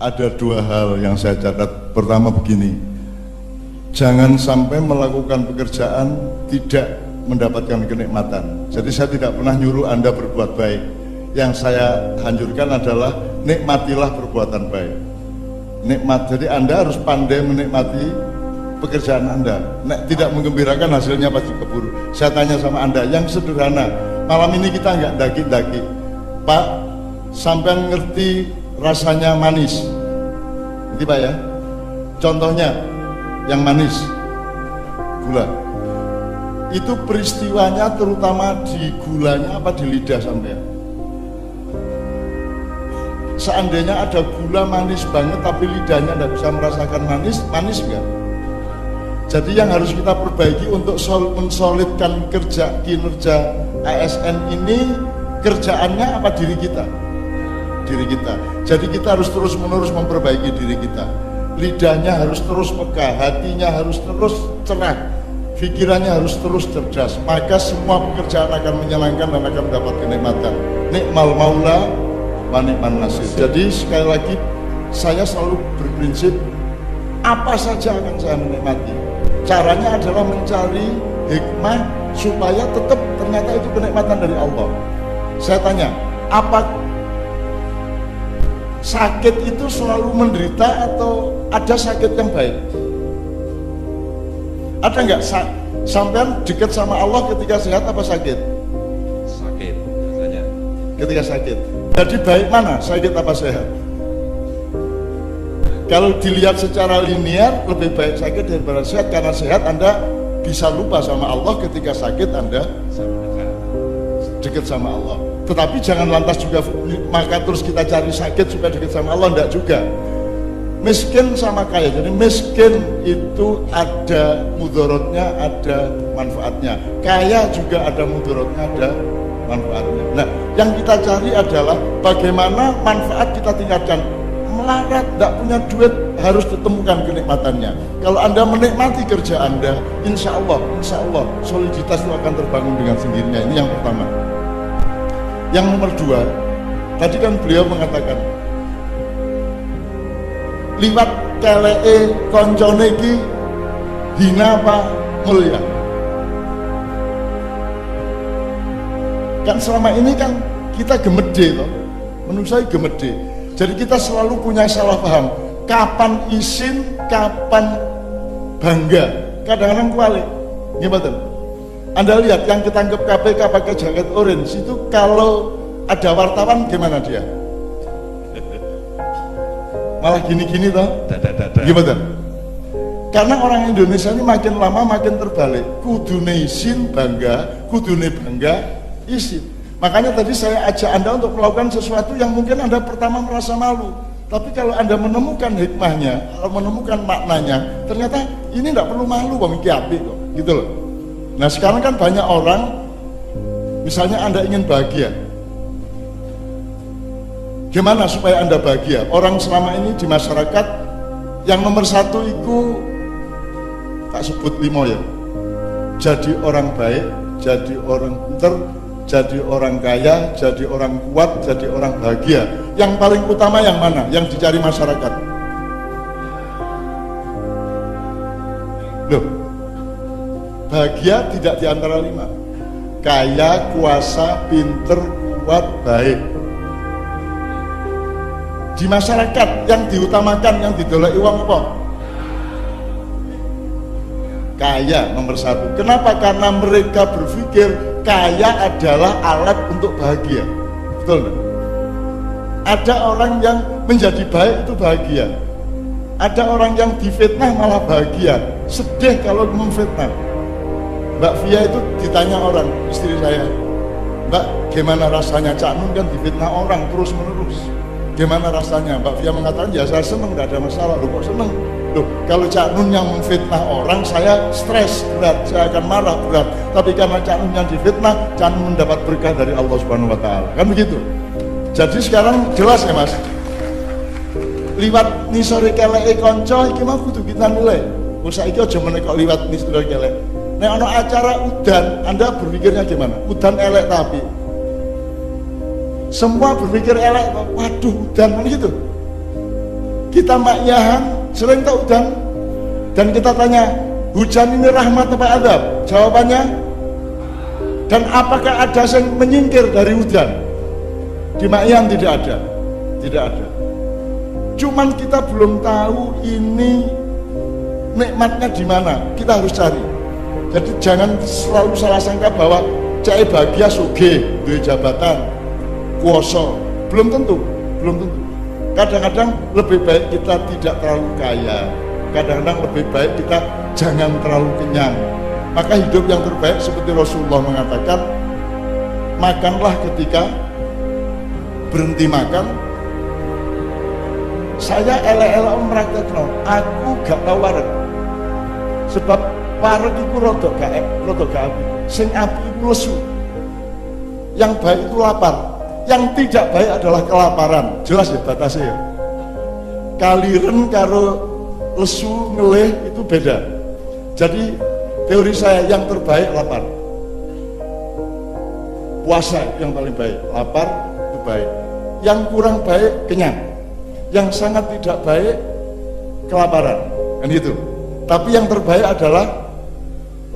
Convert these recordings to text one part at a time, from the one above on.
Ada dua hal yang saya catat. Pertama begini, jangan sampai melakukan pekerjaan tidak mendapatkan kenikmatan. Jadi saya tidak pernah nyuruh Anda berbuat baik. Yang saya anjurkan adalah nikmatilah perbuatan baik. Nikmat. Jadi Anda harus pandai menikmati pekerjaan Anda. Tidak menggembirakan hasilnya pasti keburu. Saya tanya sama Anda yang sederhana. Malam ini kita nggak daki-daki. Pak, sampai ngerti rasanya manis, gitu Pak ya. Contohnya yang manis, gula. Itu peristiwanya terutama di gulanya apa di lidah sampai. Seandainya ada gula manis banget tapi lidahnya tidak bisa merasakan manis, manis enggak? Jadi yang harus kita perbaiki untuk mensolidkan kinerja ASN ini, kerjaannya apa diri kita? Diri kita. Jadi kita harus terus menerus memperbaiki diri kita. Lidahnya harus terus peka, hatinya harus terus cerah, pikirannya harus terus cerdas. Maka semua pekerjaan akan menyenangkan dan akan mendapat kenikmatan. Nikmal maula wa ni'man nasir. Jadi sekali lagi saya selalu berprinsip apa saja akan saya menikmati. Caranya adalah mencari hikmah supaya tetap ternyata itu kenikmatan dari Allah. Saya tanya, apa sakit itu selalu menderita atau ada sakit yang baik? Ada nggak sampean dekat sama Allah ketika sehat apa sakit? Sakit biasanya. Ketika sakit. Jadi baik mana? Sakit apa sehat? Kalau dilihat secara linear lebih baik sakit daripada sehat, karena sehat Anda bisa lupa sama Allah, ketika sakit Anda dekat sama Allah. Tetapi jangan lantas juga maka terus kita cari sakit supaya dekat sama Allah, enggak juga. Miskin sama kaya, jadi miskin itu ada mudorotnya, ada manfaatnya. Kaya juga ada mudorotnya, ada manfaatnya. Nah, yang kita cari adalah bagaimana manfaat kita tingkatkan. Melarat, tidak punya duit, harus ditemukan kenikmatannya. Kalau Anda menikmati kerja Anda, insya Allah soliditas itu akan terbangun dengan sendirinya. Ini yang pertama. Yang nomor dua, tadi kan beliau mengatakan liwat kelee koncone iki hina apa mulia. Kan selama ini kan kita gemede toh, menurut saya gemede. Jadi kita selalu punya salah paham. Kapan isin, kapan bangga. Kadang-kadang kualik. Gimana? Anda lihat yang ketangkep KPK pakai jaket orange itu, kalau ada wartawan gimana dia? Malah gini-gini toh. Gimana? Karena orang Indonesia ini makin lama makin terbalik. Kudune isin bangga, kudune bangga isin. Makanya tadi saya ajak Anda untuk melakukan sesuatu yang mungkin Anda pertama merasa malu. Tapi kalau Anda menemukan hikmahnya, menemukan maknanya, ternyata ini tidak perlu malu, Bang Kiapi kok, gitu loh. Nah sekarang kan banyak orang, misalnya Anda ingin bahagia. Gimana supaya Anda bahagia? Orang selama ini di masyarakat, yang nomor satu itu, tak sebut limo ya. Jadi orang baik, jadi orang pinter, jadi orang kaya, jadi orang kuat, jadi orang bahagia. Yang paling utama yang mana? Yang dicari masyarakat. Loh, bahagia tidak di antara lima. Kaya, kuasa, pinter, kuat, baik. Di masyarakat yang diutamakan, yang didolai uang apa? Kaya nomor satu. Kenapa? Karena mereka berpikir kaya adalah alat untuk bahagia. Betul enggak? Ada orang yang menjadi baik itu bahagia. Ada orang yang difitnah malah bahagia. Sedih kalau memfitnah. Mbak Via itu ditanya orang, istri saya, Mbak gimana rasanya? Cak Nun kan difitnah orang terus menerus. Gimana rasanya? Mbak Via mengatakan, ya saya senang, tidak ada masalah. Loh kok senang? Loh, kalau Cak Nun yang memfitnah orang, saya stres berat, saya akan marah berat. Tapi karena Cak Nun yang difitnah, Cak Nun mendapat berkah dari Allah Subhanahu Wa Taala. Kan begitu. Jadi sekarang jelas ya Mas. Liwat nisore keleke kanca iki mah kudu kita nilai. Usah iki aja meneh kok liwat nisore kelek. Nek ana acara udan, Anda berpikirnya gimana? Udan elek tapi. Semua berpikir elek, waduh udan kan gitu. Kita makyahan sering tak udan, dan kita tanya, hujan ini rahmat apa adab? Jawabannya, dan apakah ada yang menyingkir dari hujan? Di makyahan tidak ada, tidak ada. Cuman kita belum tahu ini nikmatnya di mana. Kita harus cari. Jadi jangan selalu salah sangka bahwa cai bahagia sugih, duwe jabatan, kuoso. Belum tentu, belum tentu. Kadang-kadang lebih baik kita tidak terlalu kaya, kadang-kadang lebih baik kita jangan terlalu kenyang. Maka hidup yang terbaik seperti Rasulullah mengatakan, makanlah ketika berhenti makan. Saya elek-elek meraktekno, aku gak tau wareg. Sebab wareg itu rodok gak api. Sing api itu lesu. Yang baik itu lapar. Yang tidak baik adalah kelaparan. Jelas ya batasnya ya. Kaliren karo lesu ngelih itu beda. Jadi teori saya yang terbaik lapar. Puasa yang paling baik, lapar itu baik. Yang kurang baik kenyang. Yang sangat tidak baik kelaparan. Kan itu. Tapi yang terbaik adalah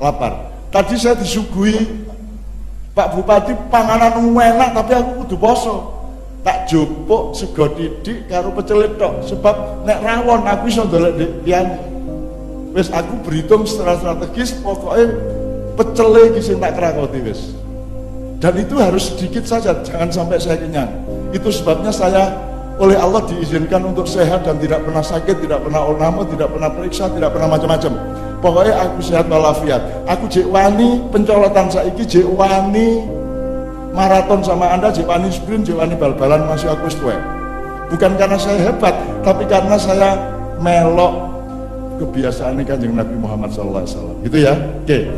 lapar. Tadi saya disuguhi Pak Bupati panganan enak tapi aku kudu poso. Tak jupuk sego didik karo pecel tok sebab nek rawon aku iso ndolek liyane. Wis aku berhitung secara strategis pokoknya pecele iki sing tak krakoti wis. Dan itu harus sedikit saja, jangan sampai saya kenyang. Itu sebabnya saya oleh Allah diizinkan untuk sehat dan tidak pernah sakit, tidak pernah olnamo, tidak pernah periksa, tidak pernah macam-macam. Pokoknya aku sehat walafiat. Aku jek wani pencolotan saiki, jek wani maraton sama Anda, jek wani sprint, jek wani bal-balan masih aku setuai. Bukan karena saya hebat, tapi karena saya melok kebiasaan Kanjeng Nabi Muhammad SAW. Gitu ya. Oke.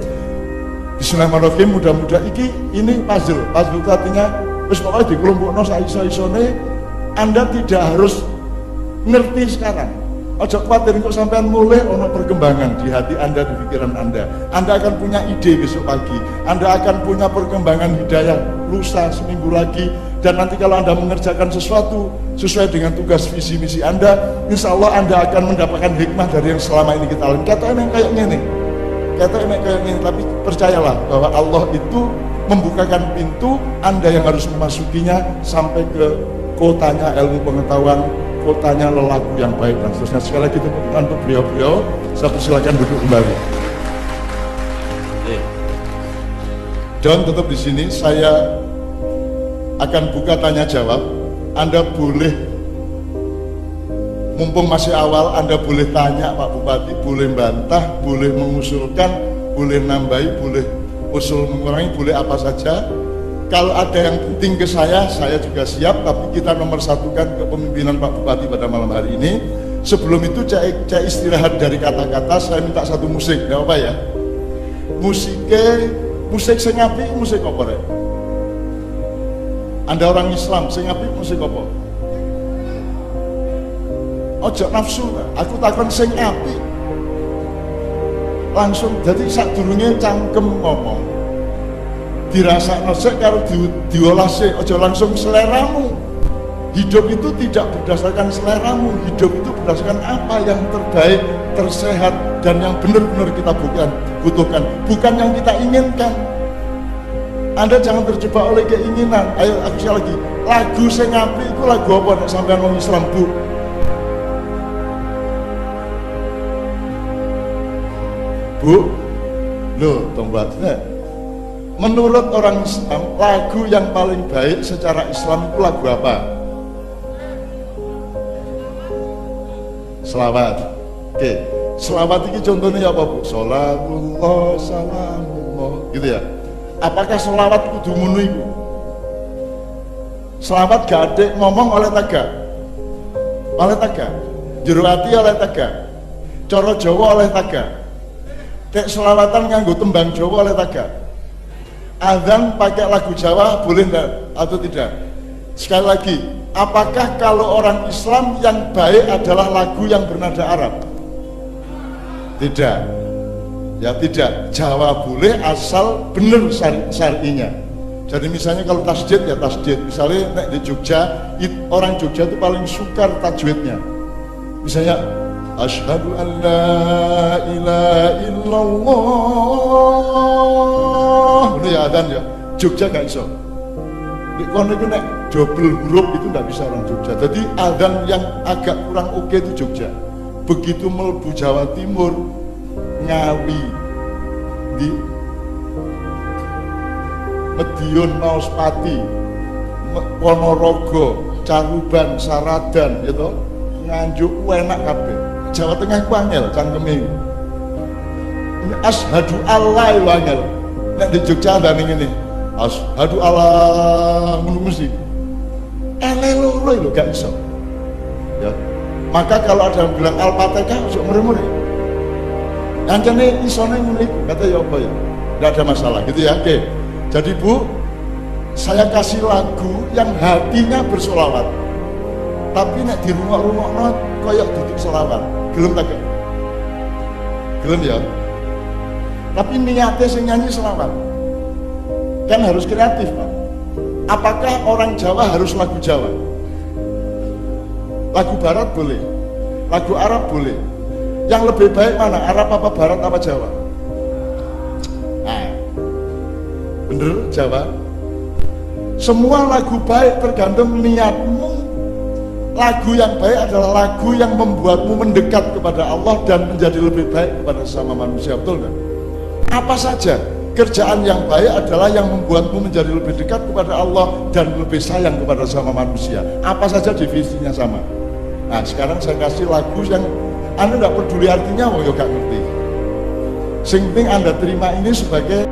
Bismillahirrahmanirrahim. Mudah-mudahan ini puzzle itu artinya wis pokoknya dikelompokno saiso-isone. Anda tidak harus ngerti sekarang. Ojo khawatir kok sampean mulai ono perkembangan di hati Anda, di pikiran Anda. Anda akan punya ide besok pagi. Anda akan punya perkembangan hidayah lusa seminggu lagi. Dan nanti kalau Anda mengerjakan sesuatu sesuai dengan tugas visi misi Anda, insya Allah Anda akan mendapatkan hikmah dari yang selama ini kita lalui. Kata emang kayak gini. Tapi percayalah bahwa Allah itu membukakan pintu, Anda yang harus memasukinya sampai ke kotanya ilmu pengetahuan, kotanya lelaku yang baik dan seterusnya. Sekali lagi tepuk tangan untuk beliau-beliau. Saya persilakan duduk kembali. John tetap di sini. Saya akan buka tanya jawab. Anda boleh, mumpung masih awal, Anda boleh tanya Pak Bupati, boleh bantah, boleh mengusulkan, boleh nambahi, boleh usul mengurangi, boleh apa saja. Kalau ada yang penting ke saya juga siap, tapi kita nomor satukan kepemimpinan Pak Bupati pada malam hari ini. Sebelum itu saya istirahat dari kata-kata, saya minta satu musik, gak apa ya? Musik sing apik, musik apa rek? Anda orang Islam, sing apik musik apa? Ojo nafsu, aku takon sing apik. Langsung, jadi sadurunge cangkem ngomong. Dirasakno sik karo diolah sik, aja langsung seleramu. Hidup itu tidak berdasarkan seleramu, hidup itu berdasarkan apa yang terbaik, tersehat, dan yang benar-benar kita butuhkan, bukan yang kita inginkan. Anda jangan terjebak oleh keinginan. Ayo aku sekali lagi, lagu sing apik itu lagu apa nek sampean wong Islam, Bu? Bu, loh, tombaknya. Menurut orang Islam, lagu yang paling baik secara Islam itu lagu apa? Selawat. Oke, selawat ini contohnya apa, Bu? Sholatullah, salamullah, gitu ya. Apakah selawat kudu ngono iku? Selawat gak ada ngomong oleh taga. Oleh taga. Jero ati oleh taga. Cara Jawa oleh taga. Tek selawatan nganggo tembang Jawa oleh taga. Azan pakai lagu Jawa boleh enggak atau tidak? Sekali lagi, apakah kalau orang Islam yang baik adalah lagu yang bernada Arab? Tidak. Ya tidak. Jawa boleh asal benar syar'inya. Jadi misalnya kalau tasdid ya tasdid. Misalnya di Jogja, orang Jogja itu paling sukar tajwidnya. Misalnya asyhadu an la ilaha illallah. Ini ya adzan ya. Jogja gak iso. Di kono itu nek double huruf itu nggak bisa orang Jogja. Jadi adzan yang agak kurang oke itu Jogja. Begitu melebu Jawa Timur, Ngawi, di Medion, Maospati, Ponorogo, Caruban, Saradan, gitu, Nganjuk, enak kabeh. Jawa Tengah ku angel, cangkeme. Ini asyhadu Allah iku angel. Nek di Jogja ada ning ngene. Asyhadu Allah ngono mesti. Loro lho gak iso. Ya. Maka kalau ada yang bilang Al-Fatihah ojo murmur. Ancane isone ngene iku, kata ya apa ya? Enggak ada masalah gitu ya. Oke. Jadi Bu, saya kasih lagu yang hatinya bersolawat. Tapi nek dirungok-rungokno koyo duduk selawat. Gelem tak? Gelem ya. Tapi niatnya sing nyanyi selawat. Kan harus kreatif, Pak. Apakah orang Jawa harus lagu Jawa? Lagu Barat boleh, lagu Arab boleh. Yang lebih baik mana? Arab apa Barat apa Jawa? Nah, bener Jawa. Semua lagu baik tergantung niatmu. Lagu yang baik adalah lagu yang membuatmu mendekat kepada Allah dan menjadi lebih baik kepada sesama manusia, betul kan? Apa saja kerjaan yang baik adalah yang membuatmu menjadi lebih dekat kepada Allah dan lebih sayang kepada sama manusia. Apa saja definisinya sama. Nah sekarang saya kasih lagu yang Anda tidak peduli artinya, oh ya gak ngerti. Sing penting Anda terima ini sebagai